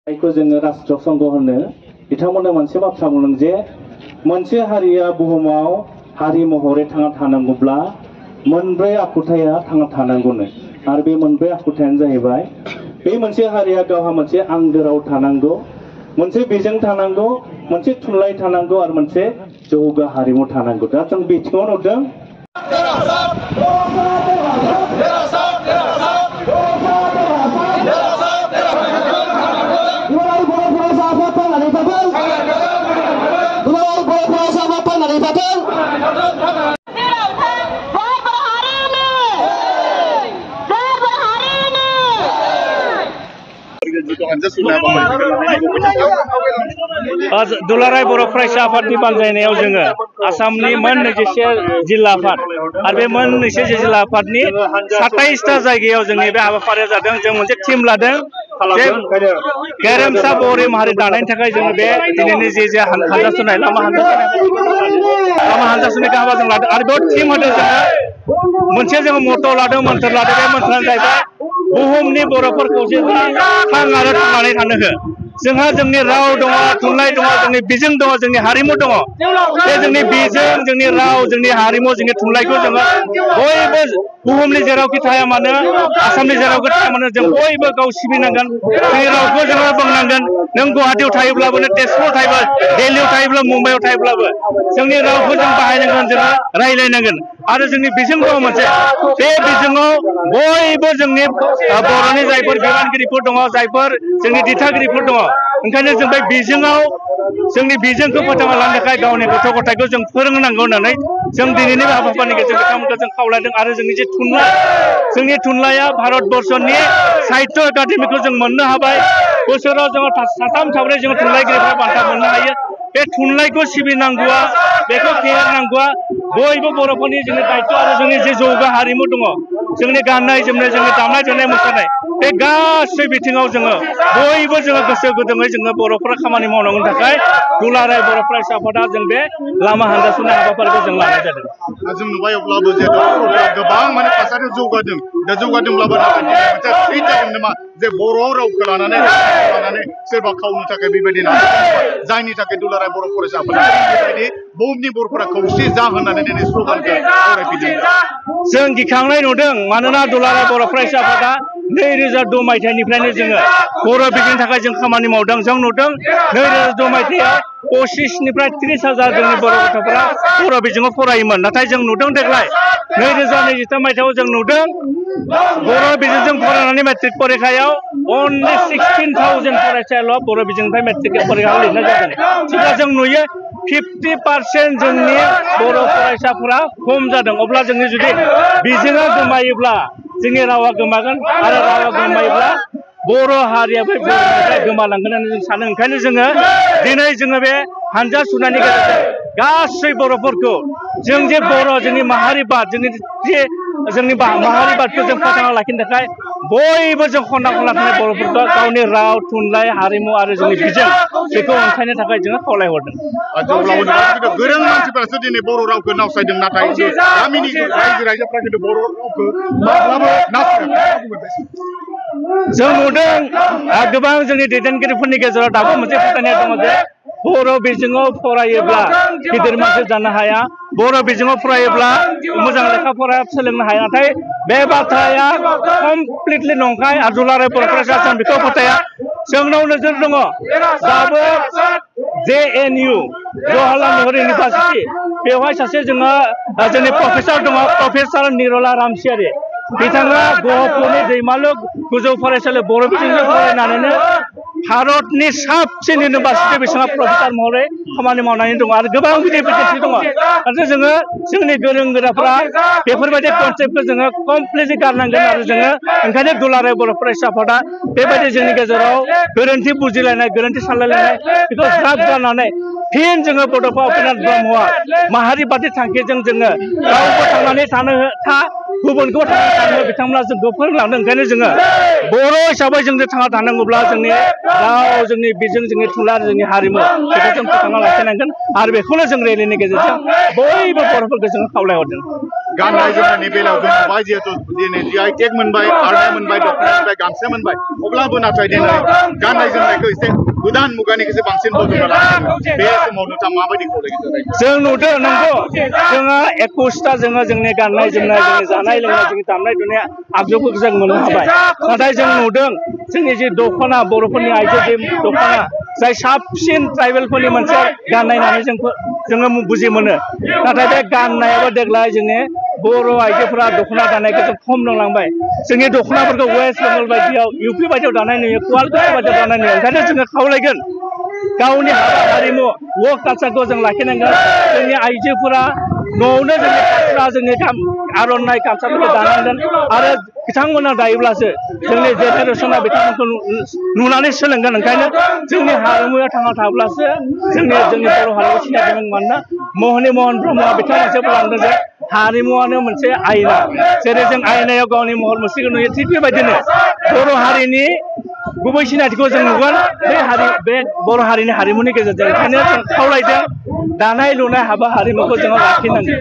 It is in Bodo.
जायखौ जोङो राष्ट्र संघ होनो बिथांमोननो मोनसे बाथ्रा बुंदों जे मोनसे हारिया बुहुमाव हारि महरै थांना थानांगौब्ला मोनब्रै आखुथाया थांना थानांगौनो आरो बे मोनब्रै आखुथायानो जाहैबाय बे मोनसे हारिया गावहा मोनसे आंगो राव थानांगौ मोनसे बिजों थानांगौ मोनसे थुनलाइ थानांगौ आरो मोनसे जौगा हारिमु थानांगौ दा जों बिथिङाव नुदों दुलाराय बर' फरायसा आफादनि बानजायनायाव जोङो आसामनि मोन 21 जिल्ला आफाद आरो बे मोन 21 जिल्ला आफादनि 27टा जायगायाव जोंनि बे हाबाफारिया जादों जों मोनसे टीम लादों जे गेरेमसा बर' माहारि दानायनि थाखाय जोङो बे दिनैनि जे हानजा सुनाय लामा हानजा सुनायखौ हाबा जों लादों आरो बेयाव टीम होदों जोङो मोनसे जोङो मट' लादों मोन्थोर लादों बे मोन्थोरानो जाहैबाय बुहुमनि बर'फोरखौ जे थां आरो थांनानै थानो हो जोंहा जोंनि राव दङ थुनलाइ दङ जोंनि बिजों दङ जोंनि हारिमु दङ बे जोंनि बिजों जोंनि राव जोंनि हारिमु जोंनि थुनलाइखौ जोङो बयबो बुहुमनि जेरावखि थाया मानो आसामनि जेरावखि थाया मानो जों बयबो गाव सिबिनांगोन जोंनि रावखौ जोङो बुंनांगोन नों गुवाहाटीयाव थायोब्लाबो नों तेजपुराव थायोब्ला दिल्लीयाव थायोब्ला मुम्बाइआव थायोब्लाबो जोंनि रावखौ जों बाहायनांगोन जोङो रायज्लायनांगोन आरो जोंनि बिजों दङ मोनसे बे बिजोङाव बयबो जोंनि बर'नि जायफोर बिबानगिरिफोर दङ जायफोर जोंनि दिथागिरिफोर दङ ओंखायनो जों बे बिजोङाव जोंनि बिजोंखौ फोथांना लानो थाखाय गावनि गथ' गथायखौ जों फोरोंनांगौ होननानै जों दिनैनि बे हाबाफारिनि गेजेरजों बिथांमोनखौ जों खावलायदों आरो जोंनि जे थुनलाइ जोंनि थुनलाइया भारतबर्षनि साहित्य एकाडेमिखौ जों मोननो हाबाय बोसोराव जोङो साथाम साब्रै जोङो थुनलाइगिरिफोरा बान्था मोननो हायो बे थुनलाइखौ सिबिनांगौआ बेखौ फेहेरनांगौआ बयबो बर'फोरनि जोंनि दायित्व आरो जोंनि जे जौगा हारिमु दङ जोंनि गाननाय जोमनाय जोंनि दामनाय देनाय मोसानाय बे गासै बिथिङाव जोङो बयबो जोङो गोसो गुदुङै जोङो बर'फोरा खामानि मावनांगौनि थाखाय दुलाराय बर' फरायसा आफादा जों बे लामा हानजा सुनाय हाबाफारिखौ जों लानाय जादों जों नुबाय अब्लाबो जे गोबां माने थासारियाव जौगादों दा जौगादोंब्लाबो मोनसे फिट जादों नामा जे बर' रावखौ लानानै सोरबा खावनो थाखाय बेबायदि जायनि थाखाय दुलाराय बर' फरायसा आफादा बेबायदि बुहुमनि बर'फोरा खौसे जा होननानै दिनै स्ल'गानखौ आवरायफैदों जों गिखांनाय नुदों मानोना दुलाराय बर' फरायसा आफादा 2002 मायथाइनिफ्रायनो जोङो बर' बिजोंनि थाखाय जों खामानि मावदों जों नुदों 2002 मायथाइयाव 25निफ्राय 30,000 जोंनि बर' गथ'फोरा बर' बिजोङाव फरायोमोन नाथाय जों नुदों देग्लाय 2023 मायथाइयाव जों नुदों बर' बिजोंजों फरायनानै मेट्रिक परिखायाव अनलि 16,000 फरायसायाल' बर' बिजोंनिफ्राय मेट्रिक परिखायाव लिरनाय जादों जेब्ला जों नुयो 50% जोंनि बर' फरायसाफोरा खम जादों अब्ला जोंनि जुदि बिजोङा गोमायोब्ला जोंनि रावा गोमागोन आरो रावा गोमायोब्ला बर' हारियाबो बर'निफ्राय गोमालांगोन होननानै जों सानो ओंखायनो जोङो दिनै जोङो बे हानजा सुनायनि गेजेरजों गासै बर'फोरखौ जों जे बर' जोंनि माहारिबाद जोंनि माहारिबादखौ जों फोथांना लाखिनो थाखाय बयबो जों खना खनला थानाय बर'फोरखौ गावनि राव थुनलाइ हारिमु आरो जोंनि बिजों बेखौ अनसायनो थाखाय जोङो खावलायहरदों गोरों मानसिफोरासो दिनै बर' रावखौ नावसायदों नाथाय गामिनि रायजो राजाफ्रा खिन्थु बर' रावखौ माब्लाबा जों नुदों गोबां जोंनि दैदेनगिरिफोरनि गेजेराव दाबो मोनसे फोथायनाय दङ जे बर' बिजोङाव फरायोब्ला गिदिर मानसि जानो हाया बर' बिजोङाव फरायोब्ला मोजां लेखा फरा सोलोंनो हाया नाथाय बे बाथ्राया कमप्लिटलि नंखाय आरो दुलाराय बर' फरायसा जों बेखौ फोथाया जोंनाव नोजोर दङ दाबो JNU जवाहरलाल नेहरू इउनिभार्सिटि बेवहाय सासे जोंनि प्रफेसार दङ प्रफेसार निरला रामसियारि बिथाङा गहपुरनि दैमालु गोजौ फरायसालियाव बर' बिजोंजों फरायनानैनो भारतनि साबसिन इउनिभार्सिटि बिथाङा प्रफेसार महरै खामानि मावनानै दङ आरो गोबां बिदिन्थि दङ नाथाय जोङो जोंनि गोरों गोराफ्रा बेफोरबायदि कनसेप्टखौ जोङो कमप्लिटलि गारनांगोन आरो जोङो ओंखायनो दुलाराय बर' फरायसा आफादा बेबायदि जोंनि गेजेराव गोरोन्थि बुजिलायनाय गोरोन्थि सानलायलायनाय बेखौ ज्राब गारनानै फिन जोङो बड'फा उपेन्द्र नाथ ब्रह्मआ माहारिबादि थांखिजों जोङो रावबो थांनानै गुबुनखौ थाङो बिथांमोना जोंखौ फोरोंलांदों ओंखायनो जोङो बर' हिसाबै जों थांना थानांगौब्ला जोंनि राव जोंनि बिजों जोंनि थुनलाइ जोंनि हारिमु बेखौ जों फोथांना लाखिनांगोन आरो बेखौनो जों रेलिनि गेजेरजों बयबो बर'फोरखौ जोङो खावलायहरदों गाननाय जोमनायनि बेलायाव जों नुबाय जिहेतु दिनै GI टेग मोनबाय आर'नाइ मोनबाय दख'ना मोनबाय गामसा मोनबाय अब्लाबो नाथाय दिनै गाननाय जोमनायखौ एसे गोदान मुगानिखौसो बांसिन बजबना लानांगौ बे समाव नोंथाङा माबायदि खावलायगोन जों नुदों नंगौ जोङो 21टा जोङो जोंनि गाननाय जोमनाय जोंनि जानाय लोंनाय जोंनि दामनाय देनाय आगजुफोरखौ जों मोननो हाबाय नाथाय जों नुदों जोंनि जे दख'ना बर'फोरनि आइजो जे दख'ना जाय साबसिन ट्राइबेलफोरनि मोनसे गाननाय होननानै जोङो बुजि मोनो नाथाय बे गाननायाबो देग्लाय जोंनि बर' आइजोफोरा दख'ना दानायखौ जों खम नुलांबाय जोंनि दख'नाफोरखौ वेस्ट बेंगल बायदियाव UP बायदियाव दानाय नुयो कुवालकुसि बायदियाव दानाय नुयो ओंखायनो जोङो खावलायगोन गावनि हाबा हारिमु वर्क कालचारखौ जों लाखिनांगोन जोंनि आइजोफोरा न'आवनो जोंनि फास्रा जोंनि आर'नाइ गामसाफोरखौ दानांगोन आरो बिथांमोना दायोब्लासो जोंनि जेनेरेसना बिथांमोनखौ नुनानै सोलोंगोन ओंखायनो जोंनि हारिमुया थांना थाब्लासो जोंनि बर' हारिमु सिनायगोन मानोना महनि महन ब्रह्मआ बिथांमोनसो बुंलांदों जे हारिमुआनो मोनसे आयना जेरै जों आयनायाव गावनि महर मुस्रिखौ नुयो थिग बेबायदिनो बर' हारिनि गुबै सिनायथिखौ जों नुगोन बे बर' हारिनि हारिमुनि गेजेरजों ओंखायनो जों खावलायदों दानाय लुनाय हाबा हारिमुखौ जोङो लाखिनांगोन